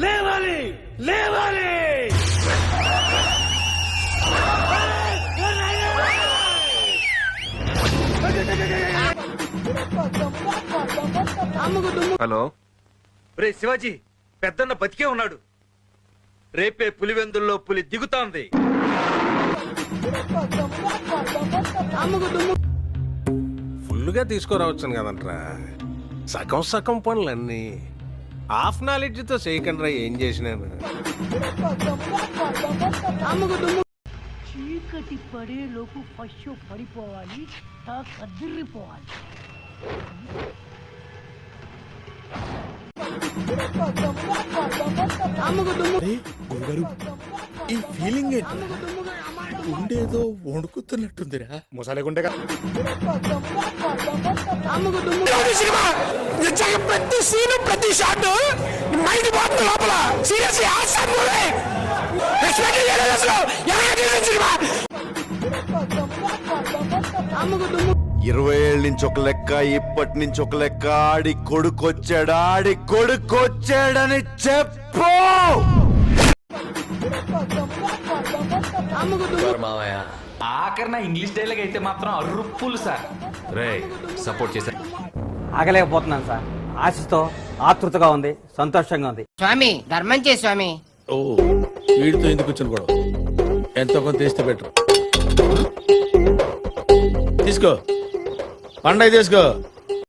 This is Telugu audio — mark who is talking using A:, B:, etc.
A: లేవాలి లేవాలి.
B: హలో
C: రే శివాజీ, పెద్దన్న బతికే ఉన్నాడు. రేపే పులివెందుల్లో పులి దిగుతాంది.
B: ఫుల్గా తీసుకురావచ్చును కదంట్రా. సగం సగం పనులన్నీ హాఫ్ నాలెడ్జ్తో చేయకుండా ఏం చేసినాను.
D: చీకటి పడే లోపు ఫస్ట్ పడిపోవాలి, కదిరిపోవాలి.
E: ఈ ఫీలింగ్ ఏంటి? ఉండేదో వణుకుతున్నట్టుందిరా. ముసాలేకుండగా ప్రతి సీను ప్రతి షాట్ మైండ్ బాగుంది లోపల. Seriously awesome movie. ఎక్స్పెక్ట్ చేయలేదు అసలు. ఎలా తీసిన సినిమా.
F: 20 ఏళ్ళ నుంచి ఒక లెక్క, ఇప్పటి నుంచి ఒక లెక్క. ఆడి కొడుకొచ్చాడని చెప్పు.
G: ఆఖరిన ఇంగ్లీష్ డైలాగ్ అయితే మాత్రం అరుప్పులు సార్. రే సపోర్ట్ చేశారు.
H: ఆగలేకపోతున్నాను సార్. ఆశతో ఆతృతగా ఉంది, సంతోషంగా ఉంది.
I: స్వామి ధర్మం చే స్వామి.
E: ఓ వీడితో ఎందుకు వచ్చిన గొడవ? ఎంతో కొంత తీస్తే బెటర్. తీసుకో పండగ తీసుకో.